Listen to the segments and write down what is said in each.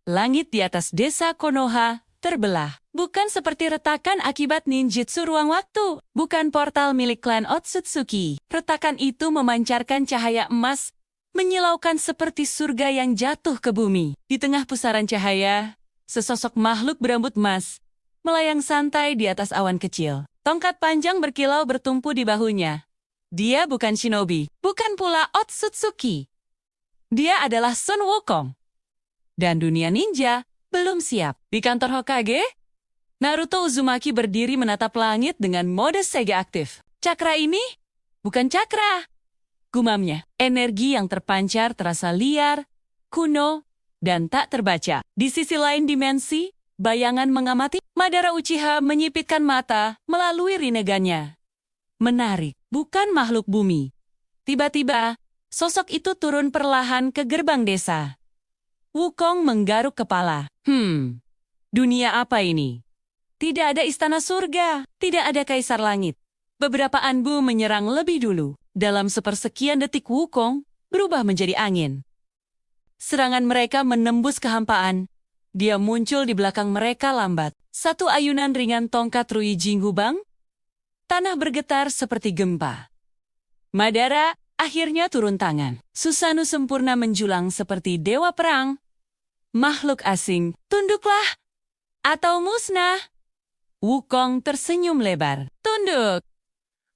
Langit di atas desa Konoha terbelah. Bukan seperti retakan akibat ninjutsu ruang waktu. Bukan portal milik klan Otsutsuki. Retakan itu memancarkan cahaya emas, menyilaukan seperti surga yang jatuh ke bumi. Di tengah pusaran cahaya, sesosok makhluk berambut emas melayang santai di atas awan kecil. Tongkat panjang berkilau bertumpu di bahunya. Dia bukan shinobi, bukan pula Otsutsuki. Dia adalah Sun Wukong. Dan dunia ninja belum siap. Di kantor Hokage, Naruto Uzumaki berdiri menatap langit dengan mode Sega aktif. Cakra ini bukan cakra, gumamnya. Energi yang terpancar terasa liar, kuno, dan tak terbaca. Di sisi lain dimensi, bayangan mengamati. Madara Uchiha menyipitkan mata melalui rinnegannya. Menarik, bukan makhluk bumi. Tiba-tiba, sosok itu turun perlahan ke gerbang desa. Wukong menggaruk kepala. Dunia apa ini? Tidak ada istana surga, tidak ada kaisar langit. Beberapa anbu menyerang lebih dulu. Dalam sepersekian detik Wukong berubah menjadi angin. Serangan mereka menembus kehampaan. Dia muncul di belakang mereka lambat. Satu ayunan ringan tongkat Rui Jinghubang. Tanah bergetar seperti gempa. Madara akhirnya turun tangan. Susanoo sempurna menjulang seperti dewa perang. Makhluk asing, tunduklah atau musnah. Wukong tersenyum lebar. Tunduk.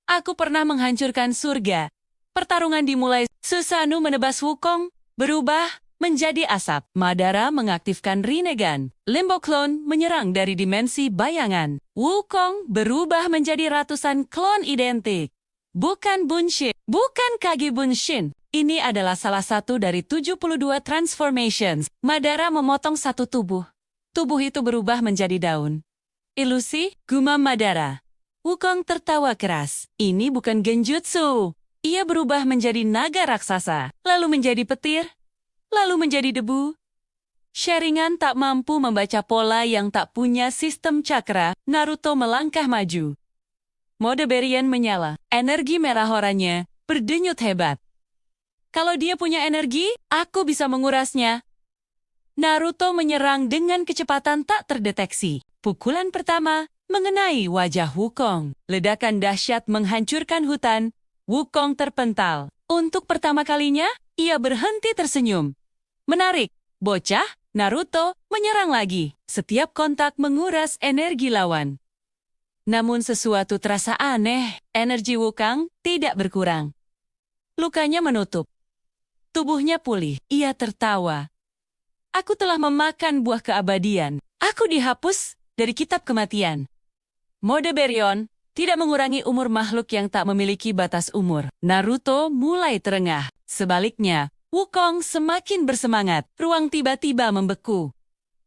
Aku pernah menghancurkan surga. Pertarungan dimulai. Susanoo menebas Wukong, berubah menjadi asap. Madara mengaktifkan Rinnegan. Limbo Clone menyerang dari dimensi bayangan. Wukong berubah menjadi ratusan klon identik. Bukan Bunshin, bukan Kage Bunshin. Ini adalah salah satu dari 72 transformations. Madara memotong satu tubuh. Tubuh itu berubah menjadi daun. Ilusi, gumam Madara. Wukong tertawa keras. Ini bukan genjutsu. Ia berubah menjadi naga raksasa, lalu menjadi petir, lalu menjadi debu. Sharingan tak mampu membaca pola yang tak punya sistem cakra. Naruto melangkah maju. Mode Berien menyala. Energi merah oranye berdenyut hebat. Kalau dia punya energi, aku bisa mengurasnya. Naruto menyerang dengan kecepatan tak terdeteksi. Pukulan pertama mengenai wajah Wukong. Ledakan dahsyat menghancurkan hutan. Wukong terpental. Untuk pertama kalinya, ia berhenti tersenyum. Menarik, bocah. Naruto menyerang lagi. Setiap kontak menguras energi lawan. Namun sesuatu terasa aneh. Energi Wukong tidak berkurang. Lukanya menutup. Tubuhnya pulih. Ia tertawa. Aku telah memakan buah keabadian. Aku dihapus dari kitab kematian. Mode Berien tidak mengurangi umur makhluk yang tak memiliki batas umur. Naruto mulai terengah. Sebaliknya, Wukong semakin bersemangat. Ruang tiba-tiba membeku.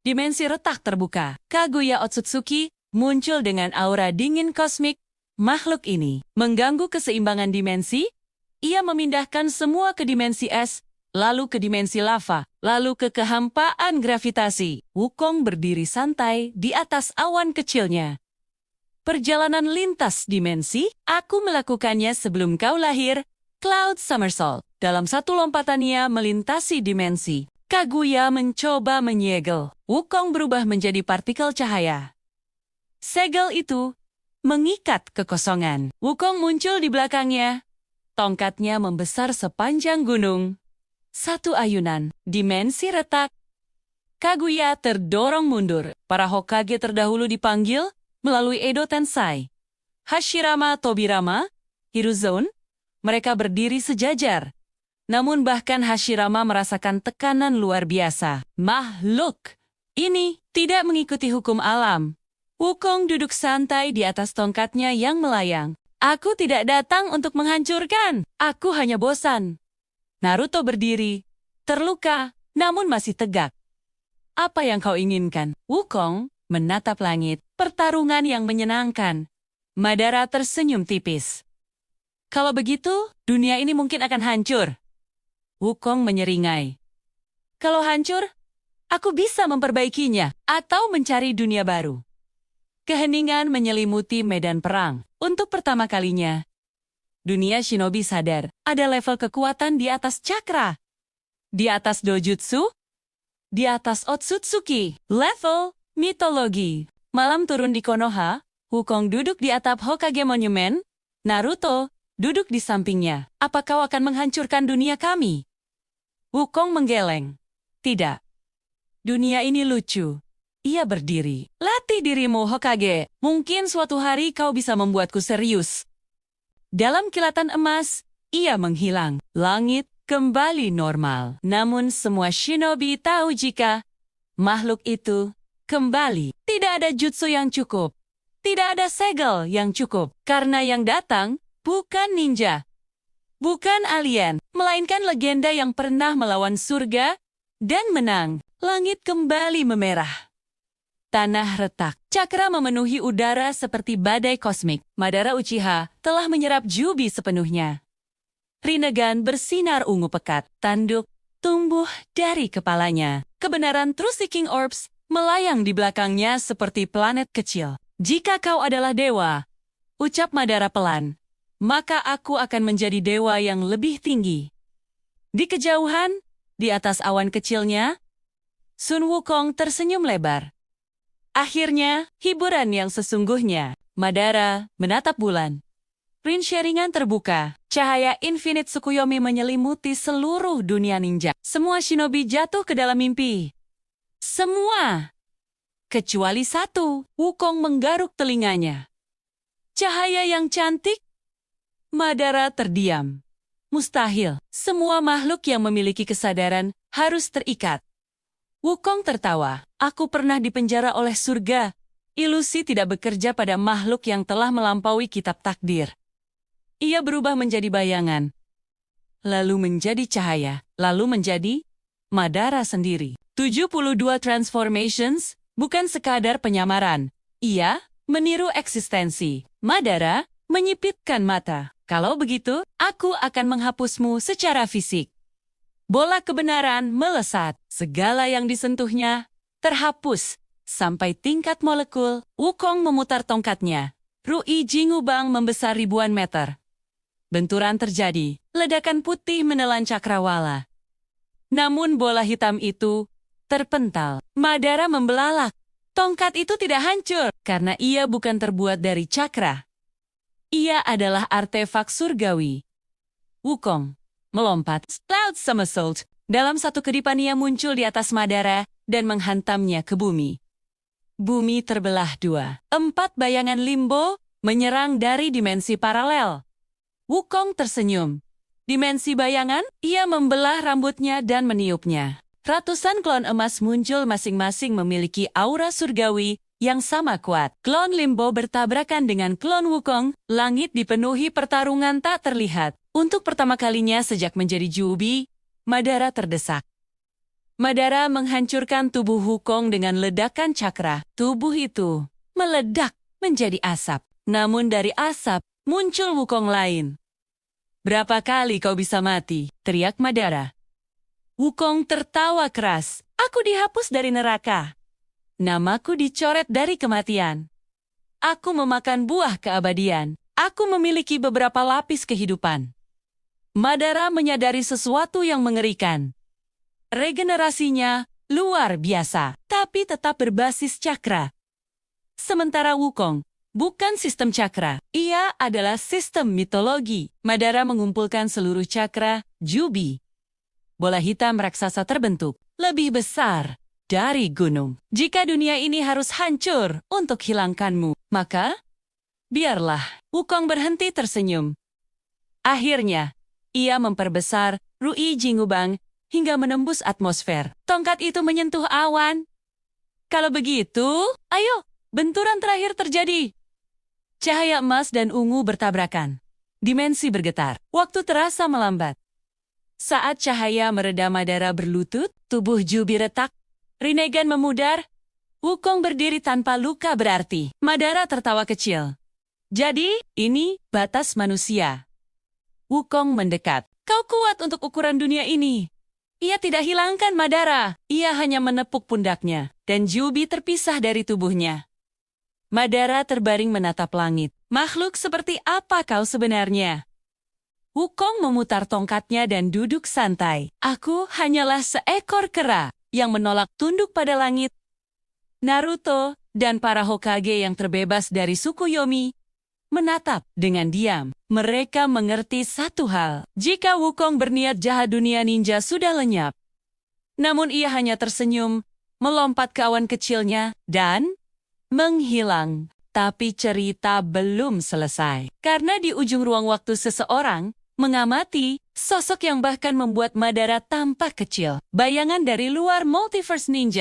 Dimensi retak terbuka. Kaguya Otsutsuki muncul dengan aura dingin kosmik. Makhluk ini mengganggu keseimbangan dimensi. Ia memindahkan semua ke dimensi es, lalu ke dimensi lava, lalu ke kehampaan gravitasi. Wukong berdiri santai di atas awan kecilnya. Perjalanan lintas dimensi, aku melakukannya sebelum kau lahir. Cloud Somersault. Dalam satu lompatan ia melintasi dimensi. Kaguya mencoba menyegel. Wukong berubah menjadi partikel cahaya. Segel itu mengikat kekosongan. Wukong muncul di belakangnya. Tongkatnya membesar sepanjang gunung. Satu ayunan, dimensi retak. Kaguya terdorong mundur. Para Hokage terdahulu dipanggil melalui Edo Tensai. Hashirama Tobirama, Hiruzen, mereka berdiri sejajar. Namun bahkan Hashirama merasakan tekanan luar biasa. Makhluk ini tidak mengikuti hukum alam. Wukong duduk santai di atas tongkatnya yang melayang. Aku tidak datang untuk menghancurkan. Aku hanya bosan. Naruto berdiri, terluka, namun masih tegak. Apa yang kau inginkan? Wukong menatap langit, pertarungan yang menyenangkan. Madara tersenyum tipis. Kalau begitu, dunia ini mungkin akan hancur. Wukong menyeringai. Kalau hancur, aku bisa memperbaikinya atau mencari dunia baru. Keheningan menyelimuti medan perang. Untuk pertama kalinya, dunia shinobi sadar, ada level kekuatan di atas cakra. Di atas dojutsu, Di atas Otsutsuki. Level mitologi. Malam turun di Konoha, Wukong duduk di atap Hokage Monument, Naruto duduk di sampingnya. Apa kau akan menghancurkan dunia kami? Wukong menggeleng. Tidak. Dunia ini lucu. Ia berdiri. Latih dirimu, Hokage. Mungkin suatu hari kau bisa membuatku serius. Dalam kilatan emas, ia menghilang. Langit kembali normal. Namun semua shinobi tahu jika makhluk itu kembali. Tidak ada jutsu yang cukup. Tidak ada segel yang cukup. Karena yang datang bukan ninja. Bukan alien. Melainkan legenda yang pernah melawan surga dan menang. Langit kembali memerah. Tanah retak. Cakra memenuhi udara seperti badai kosmik. Madara Uchiha telah menyerap Jubi sepenuhnya. Rinnegan bersinar ungu pekat. Tanduk tumbuh dari kepalanya. Kebenaran True Seeking Orbs melayang di belakangnya seperti planet kecil. Jika kau adalah dewa, ucap Madara pelan, maka aku akan menjadi dewa yang lebih tinggi. Di kejauhan, di atas awan kecilnya, Sun Wukong tersenyum lebar. Akhirnya, hiburan yang sesungguhnya. Madara menatap bulan. Rin Sharingan terbuka. Cahaya Infinite Tsukuyomi menyelimuti seluruh dunia ninja. Semua shinobi jatuh ke dalam mimpi. Semua. Kecuali satu. Wukong menggaruk telinganya. Cahaya yang cantik? Madara terdiam. Mustahil. Semua makhluk yang memiliki kesadaran harus terikat. Wukong tertawa. Aku pernah dipenjara oleh surga. Ilusi tidak bekerja pada makhluk yang telah melampaui kitab takdir. Ia berubah menjadi bayangan. Lalu menjadi cahaya. Lalu menjadi Madara sendiri. 72 transformations bukan sekadar penyamaran. Ia meniru eksistensi. Madara menyipitkan mata. Kalau begitu, aku akan menghapusmu secara fisik. Bola kebenaran melesat. Segala yang disentuhnya terhapus. Sampai tingkat molekul, Wukong memutar tongkatnya. Rui Jingubang membesar ribuan meter. Benturan terjadi. Ledakan putih menelan cakrawala. Namun bola hitam itu terpental. Madara membelalak. Tongkat itu tidak hancur karena ia bukan terbuat dari cakra. Ia adalah artefak surgawi. Wukong melompat. Cloud Somersault. Dalam satu kedipan ia muncul di atas Madara dan menghantamnya ke bumi. Bumi terbelah dua. 4 bayangan limbo menyerang dari dimensi paralel. Wukong tersenyum. Dimensi bayangan, ia membelah rambutnya dan meniupnya. Ratusan klon emas muncul masing-masing memiliki aura surgawi yang sama kuat. Klon Limbo bertabrakan dengan klon Wukong, langit dipenuhi pertarungan tak terlihat. Untuk pertama kalinya sejak menjadi Jubi, Madara terdesak. Madara menghancurkan tubuh Wukong dengan ledakan cakra. Tubuh itu meledak menjadi asap. Namun dari asap, muncul Wukong lain. Berapa kali kau bisa mati? Teriak Madara. Wukong tertawa keras. Aku dihapus dari neraka. Namaku dicoret dari kematian. Aku memakan buah keabadian. Aku memiliki beberapa lapis kehidupan. Madara menyadari sesuatu yang mengerikan. Regenerasinya luar biasa, tapi tetap berbasis cakra. Sementara Wukong bukan sistem cakra. Ia adalah sistem mitologi. Madara mengumpulkan seluruh cakra, Jubi. Bola hitam raksasa terbentuk, lebih besar dari gunung. Jika dunia ini harus hancur untuk hilangkanmu, maka biarlah. Wukong berhenti tersenyum. Akhirnya, ia memperbesar Rui Jingubang hingga menembus atmosfer. Tongkat itu menyentuh awan. Kalau begitu, ayo, benturan terakhir terjadi. Cahaya emas dan ungu bertabrakan. Dimensi bergetar. Waktu terasa melambat. Saat cahaya mereda Madara berlutut, tubuh Jubi retak. Rinnegan memudar. Wukong berdiri tanpa luka berarti. Madara tertawa kecil. Jadi, ini batas manusia. Wukong mendekat. Kau kuat untuk ukuran dunia ini. Ia tidak hilangkan Madara. Ia hanya menepuk pundaknya. Dan Jubi terpisah dari tubuhnya. Madara terbaring menatap langit. Makhluk seperti apa kau sebenarnya? Wukong memutar tongkatnya dan duduk santai. Aku hanyalah seekor kera. yang menolak tunduk pada langit, Naruto, dan para Hokage yang terbebas dari suku Yomi menatap dengan diam. Mereka mengerti satu hal. Jika Wukong berniat jahat, dunia ninja sudah lenyap. Namun ia hanya tersenyum, melompat ke awan kecilnya, dan menghilang. Tapi cerita belum selesai. Karena di ujung ruang waktu seseorang mengamati sosok yang bahkan membuat Madara tampak kecil. Bayangan dari luar Multiverse Ninja.